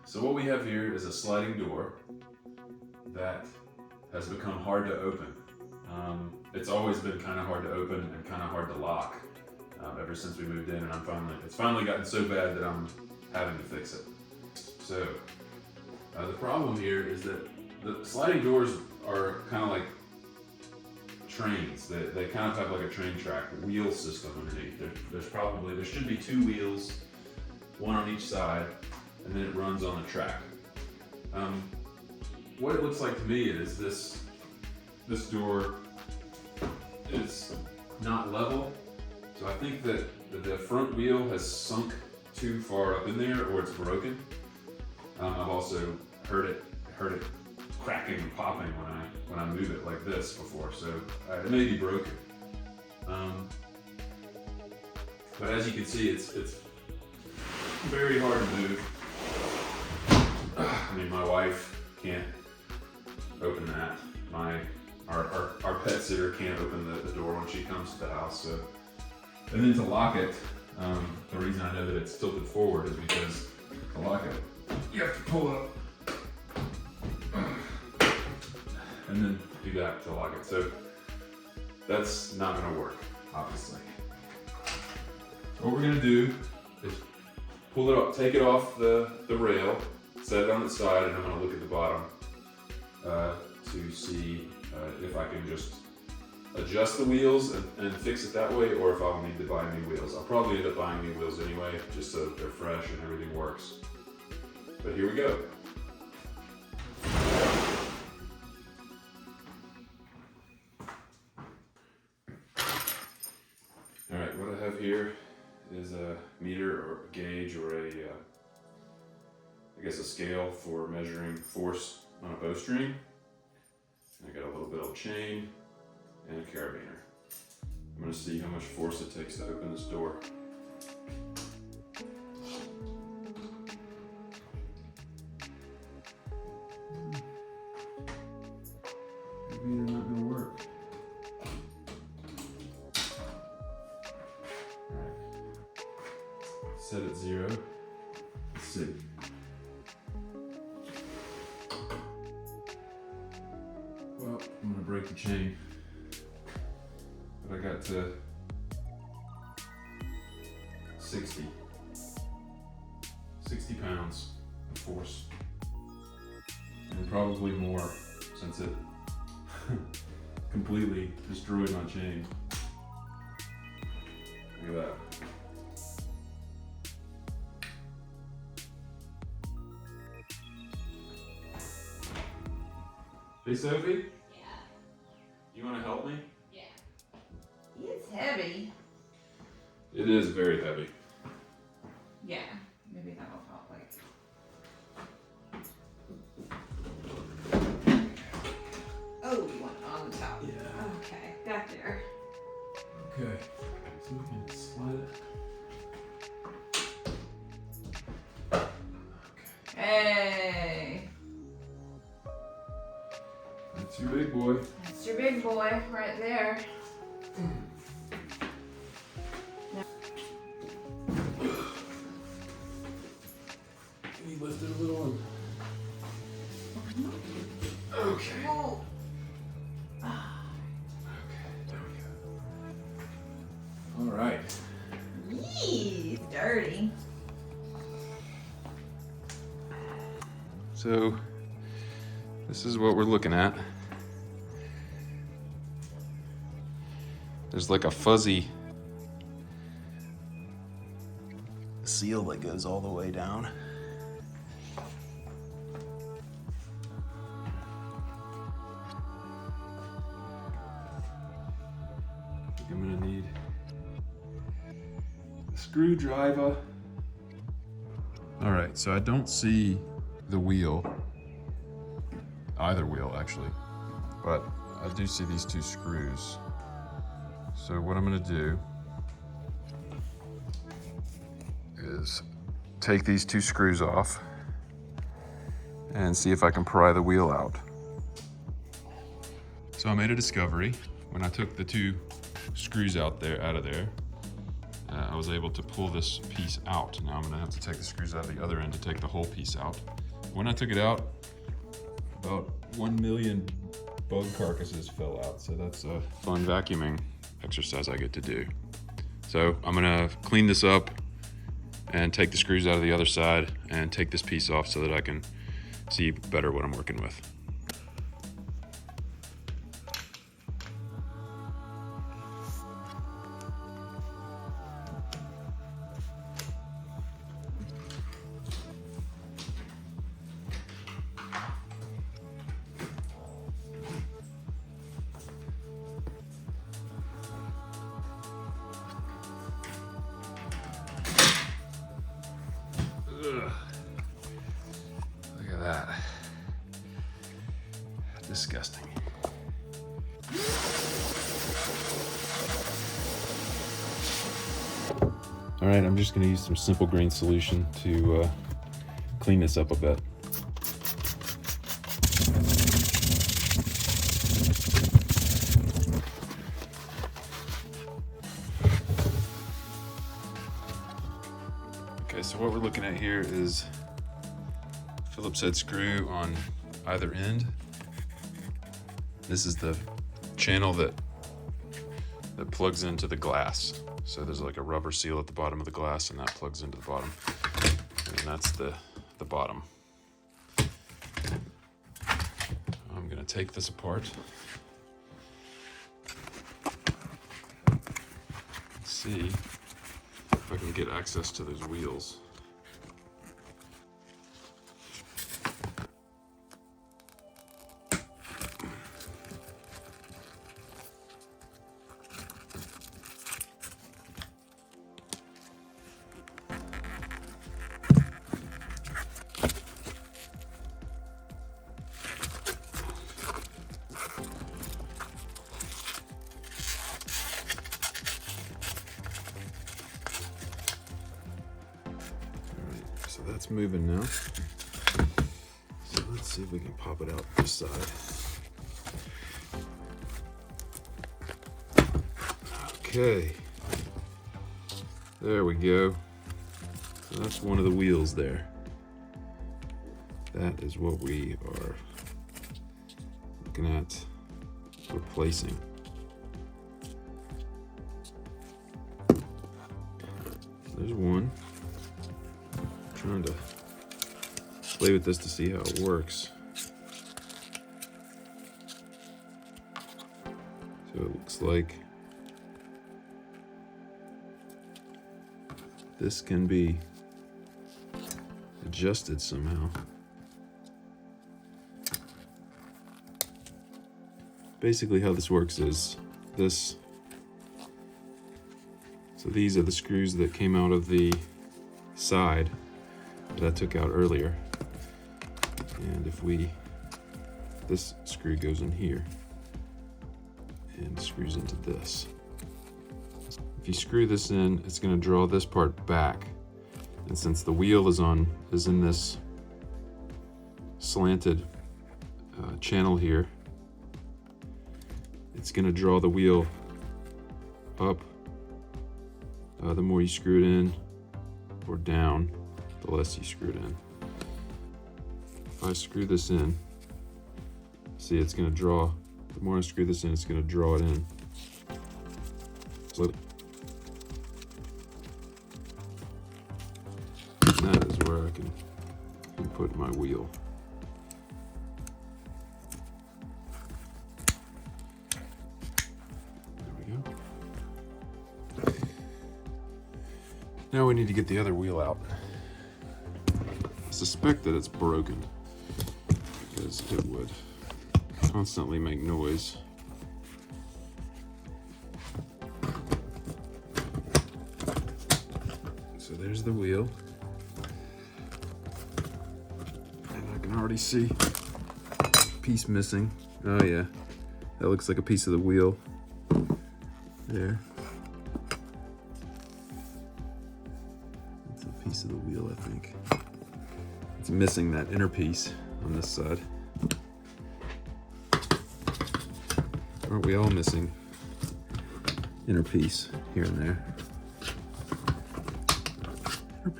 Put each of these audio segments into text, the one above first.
So what we have here is a sliding door that has become hard to open. It's always been kind of hard to open and kind of hard to lock ever since we moved in, and it's finally gotten so bad that I'm having to fix it. So the problem here is that the sliding doors are kind of like trains. They kind of have like a train track wheel system underneath. There should be 2 wheels, one on each side, and then it runs on the track. What it looks like to me is this door is not level. So I think that the front wheel has sunk too far up in there, or it's broken. I've also heard it cracking and popping when I move it like this before, so it may be broken. But as you can see, it's very hard to move. I mean, my wife can't open that. Our pet sitter can't open the door when she comes to the house. So, and then to lock it, the reason I know that it's tilted forward is because to lock it, you have to pull up and then do that to lock it. So that's not going to work, obviously. So what we're going to do is pull it up, take it off the rail, set it on its side, and I'm going to look at the bottom to see if I can just adjust the wheels and fix it that way, or if I'll need to buy new wheels. I'll probably end up buying new wheels anyway, just so that they're fresh and everything works. But here we go. All right, what I have here is a meter or a gauge or I guess a scale for measuring force on a bowstring. I got a little bit of chain and a carabiner. I'm going to see how much force it takes to open this door. Maybe they're not going to work. Alright. Set at 0. Let's see. Well, I'm going to break the chain. But I got to 60 pounds of force, and probably more since it completely destroyed my chain. Look at that. Hey Sophie? Yeah. You want to help me? Yeah. It's heavy. It is very heavy. Yeah. Maybe that'll help. Oh, you want it on the top? Yeah. Okay, got there. Okay, so we can slide it. Hey. That's your big boy. That's your big boy right there. Can you lift it a little? Okay. Oh. Okay, there we go. All right. Yee, it's dirty. So this is what we're looking at. There's like a fuzzy seal that goes all the way down. I think I'm gonna need a screwdriver. All right, so I don't see the wheel, either wheel actually, but I do see these 2 screws. So what I'm gonna do is take these 2 screws off and see if I can pry the wheel out. So I made a discovery when I took the 2 screws out of there. I was able to pull this piece out. Now I'm gonna have to take the screws out of the other end to take the whole piece out. When I took it out, about 1 million bug carcasses fell out. So that's a fun vacuuming exercise I get to do. So I'm gonna clean this up and take the screws out of the other side and take this piece off so that I can see better what I'm working with. Ugh. Look at that. Disgusting. All right, I'm just gonna use some simple green solution to clean this up a bit. Okay, so what we're looking at here is Phillips head screw on either end. This is the channel that plugs into the glass. So there's like a rubber seal at the bottom of the glass, and that plugs into the bottom. And that's the bottom. I'm gonna take this apart. Let's see if I can get access to those wheels. So that's moving now. So let's see if we can pop it out this side. Okay. There we go. So that's one of the wheels there. That is what we are looking at replacing. There's one. Trying to play with this to see how it works. So it looks like this can be adjusted somehow. Basically how this works is this. So these are the screws that came out of the side that I took out earlier. And if this screw goes in here and screws into this. If you screw this in, it's going to draw this part back. And since the wheel is in this slanted channel here, it's going to draw the wheel up the more you screw it in, or down the less you screw it in. If I screw this in, see, it's going to draw. The more I screw this in, it's going to draw it in. So that is where I can put my wheel. Now we need to get the other wheel out. I suspect that it's broken because it would constantly make noise. So there's the wheel. And I can already see a piece missing. Oh yeah, that looks like a piece of the wheel there. Piece of the wheel, I think. It's missing that inner piece on this side. Aren't we all missing inner piece here and there?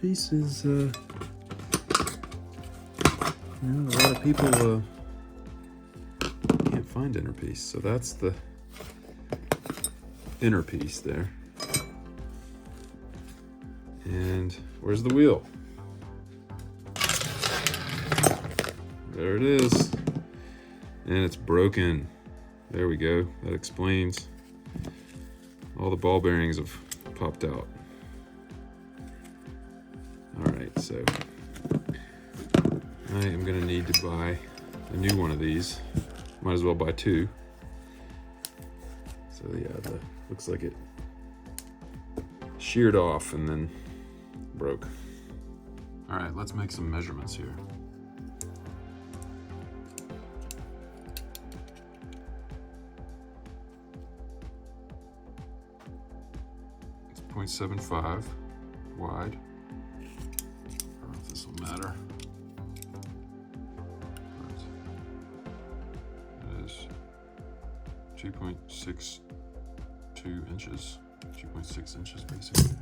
piece is, a lot of people can't find inner piece. So that's the inner piece there. And where's the wheel? There it is. And it's broken. There we go. That explains. All the ball bearings have popped out. All right, so I am gonna need to buy a new one of these. Might as well buy two. So yeah, looks like it sheared off and then broke. All right, let's make some measurements here. It's 0.75 wide. I don't know if this will matter. It is 2.62 inches, 2.6 inches basically.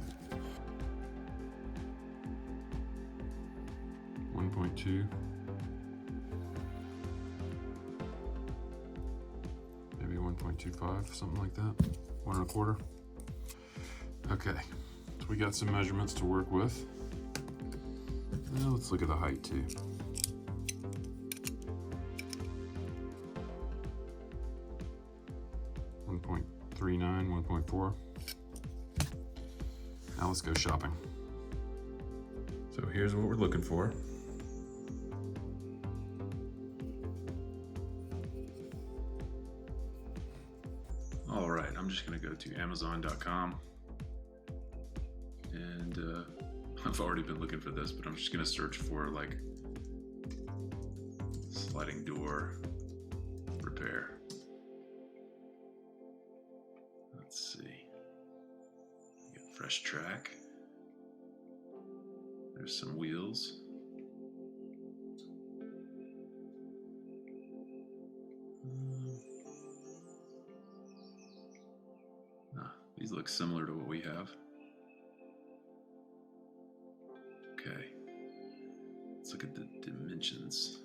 1.2, maybe 1.25, something like that. 1.25. Okay, so we got some measurements to work with. Now let's look at the height too. .39, 1.4. Now let's go shopping. So here's what we're looking for. All right, I'm just gonna go to Amazon.com, and I've already been looking for this, but I'm just gonna search for like sliding door repair. Let's see. Get fresh track. There's some wheels. These look similar to what we have. Okay, let's look at the dimensions.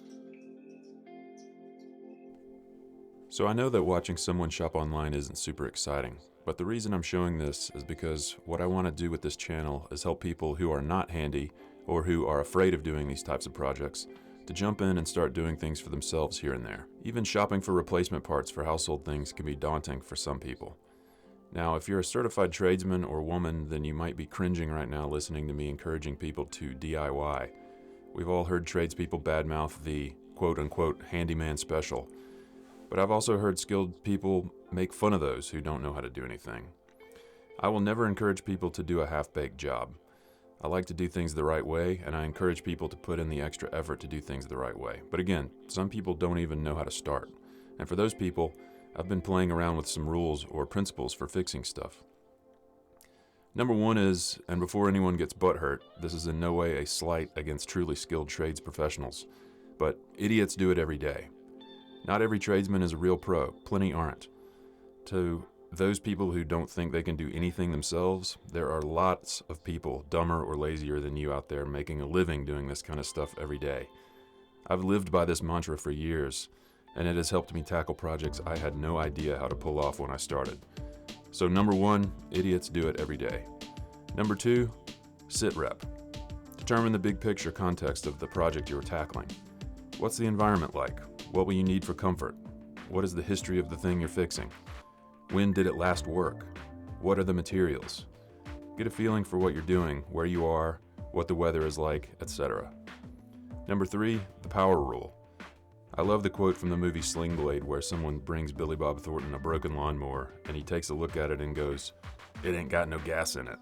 So I know that watching someone shop online isn't super exciting, but the reason I'm showing this is because what I want to do with this channel is help people who are not handy or who are afraid of doing these types of projects to jump in and start doing things for themselves here and there. Even shopping for replacement parts for household things can be daunting for some people. Now, if you're a certified tradesman or woman, then you might be cringing right now listening to me encouraging people to DIY. We've all heard tradespeople badmouth the quote-unquote handyman special, but I've also heard skilled people make fun of those who don't know how to do anything. I will never encourage people to do a half-baked job. I like to do things the right way, and I encourage people to put in the extra effort to do things the right way. But again, some people don't even know how to start. And for those people, I've been playing around with some rules or principles for fixing stuff. Number one is, and before anyone gets butthurt, this is in no way a slight against truly skilled trades professionals, but idiots do it every day. Not every tradesman is a real pro, plenty aren't. To those people who don't think they can do anything themselves, there are lots of people dumber or lazier than you out there making a living doing this kind of stuff every day. I've lived by this mantra for years, and it has helped me tackle projects I had no idea how to pull off when I started. So number one, idiots do it every day. Number two, sit rep. Determine the big picture context of the project you're tackling. What's the environment like? What will you need for comfort? What is the history of the thing you're fixing? When did it last work? What are the materials? Get a feeling for what you're doing, where you are, what the weather is like, etc. Number three, the power rule. I love the quote from the movie Sling Blade where someone brings Billy Bob Thornton a broken lawnmower and he takes a look at it and goes, "It ain't got no gas in it."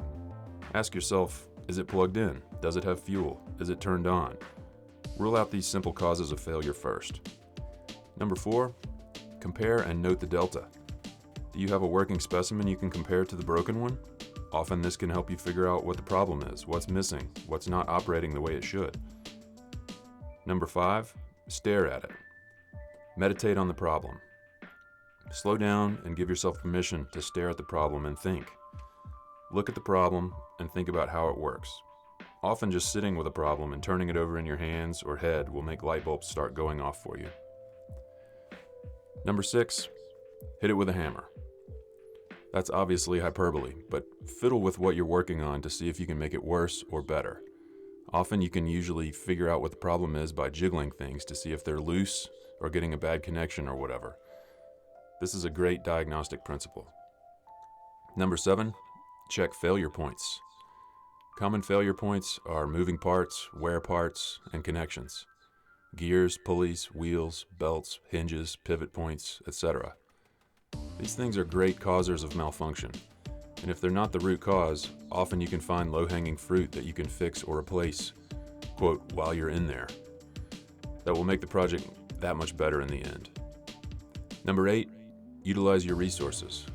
Ask yourself, is it plugged in? Does it have fuel? Is it turned on? Rule out these simple causes of failure first. Number four, compare and note the delta. Do you have a working specimen you can compare to the broken one? Often this can help you figure out what the problem is, what's missing, what's not operating the way it should. Number five, stare at it. Meditate on the problem. Slow down and give yourself permission to stare at the problem and think. Look at the problem and think about how it works. Often just sitting with a problem and turning it over in your hands or head will make light bulbs start going off for you. Number 6, hit it with a hammer. That's obviously hyperbole, but fiddle with what you're working on to see if you can make it worse or better. Often you can usually figure out what the problem is by jiggling things to see if they're loose or getting a bad connection or whatever. This is a great diagnostic principle. Number 7, check failure points. Common failure points are moving parts, wear parts, and connections. Gears, pulleys, wheels, belts, hinges, pivot points, etc. These things are great causers of malfunction, and if they're not the root cause, often you can find low-hanging fruit that you can fix or replace, quote, while you're in there. That will make the project that much better in the end. Number 8, utilize your resources.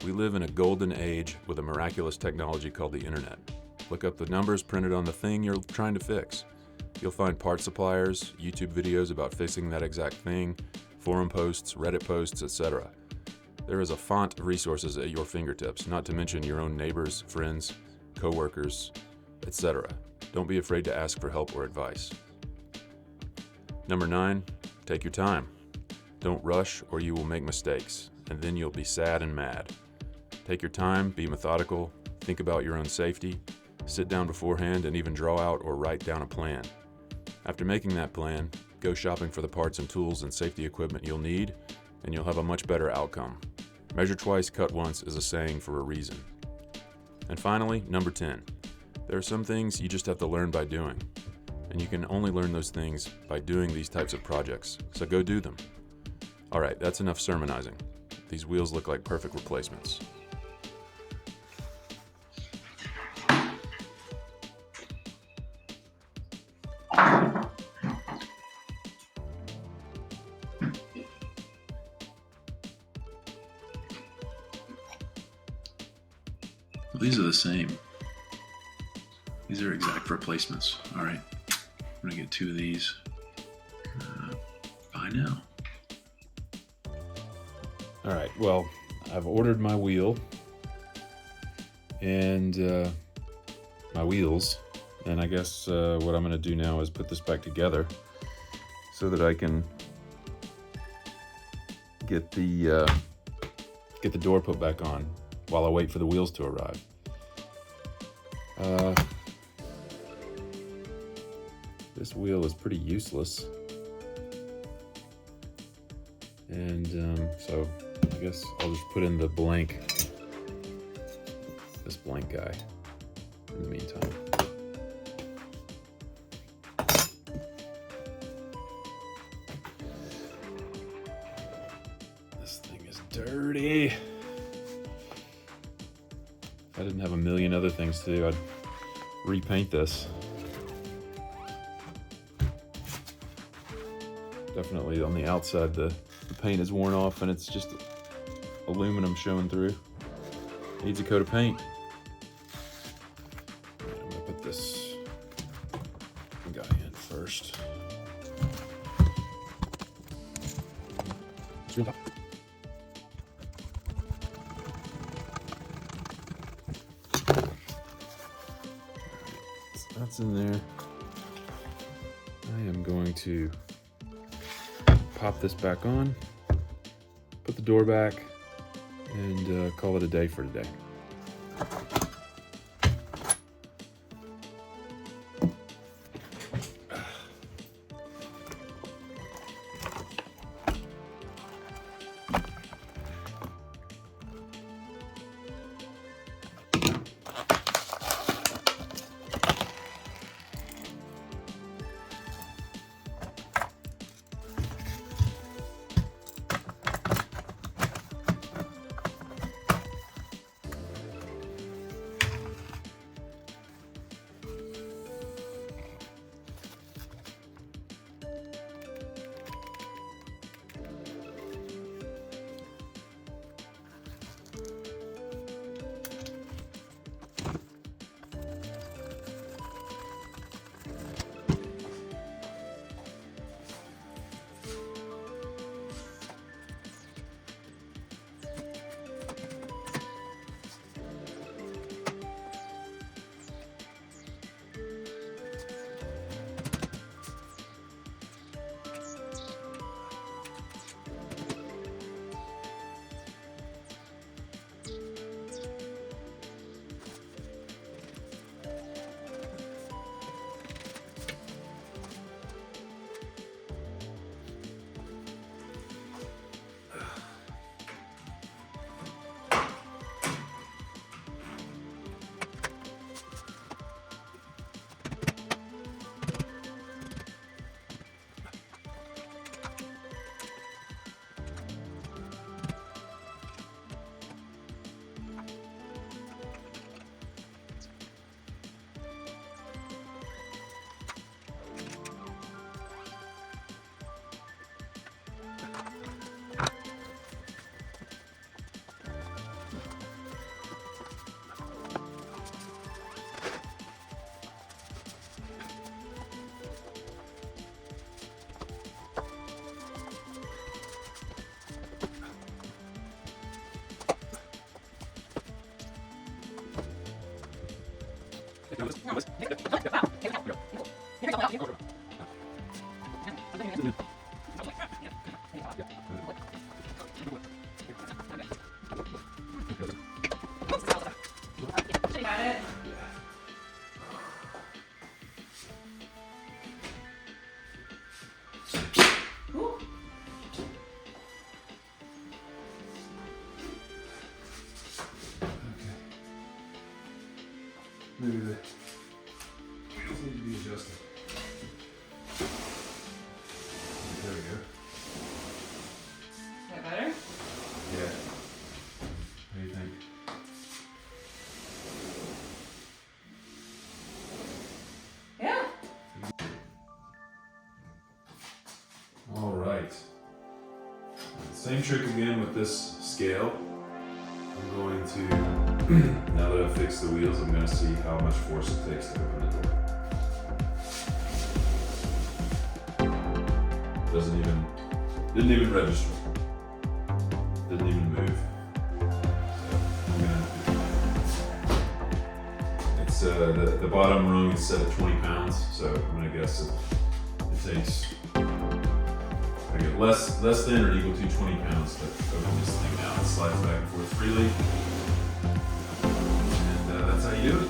We live in a golden age with a miraculous technology called the internet. Look up the numbers printed on the thing you're trying to fix. You'll find part suppliers, YouTube videos about fixing that exact thing, forum posts, Reddit posts, etc. There is a font of resources at your fingertips, not to mention your own neighbors, friends, co-workers, etc. Don't be afraid to ask for help or advice. Number 9, take your time. Don't rush or you will make mistakes, and then you'll be sad and mad. Take your time, be methodical, think about your own safety, sit down beforehand and even draw out or write down a plan. After making that plan, go shopping for the parts and tools and safety equipment you'll need, and you'll have a much better outcome. Measure twice, cut once is a saying for a reason. And finally, number 10. There are some things you just have to learn by doing, and you can only learn those things by doing these types of projects, so go do them. All right, that's enough sermonizing. These wheels look like perfect replacements. Well, these are the same. These are exact replacements. All right, I'm gonna get 2 of these. Bye now. All right, well, I've ordered my wheel and my wheels, and I guess what I'm gonna do now is put this back together so that I can get the door put back on while I wait for the wheels to arrive. This wheel is pretty useless, and so I guess I'll just put in this blank guy in the meantime. This thing is dirty. If I didn't have a million other things to do, I'd repaint this. Definitely on the outside, the paint is worn off and it's just aluminum showing through. Needs a coat of paint. Right, I'm gonna put this guy in first. That's in there. I am going to pop this back on, put the door back, and call it a day for today. Got it? Ooh. Okay. Maybe the wheels need to be adjusted. There we go. Is that better? Yeah. What do you think? Yeah. All right. Same trick again with this scale. I'm going to, now that I've fixed the wheels, I'm going to see how much force it takes to open the door. Didn't even register. Didn't even move. So it's the bottom rung is set at 20 pounds, so I'm gonna guess it takes I get less than or equal to 20 pounds to open this thing now. It slides back and forth freely, and that's how you do it.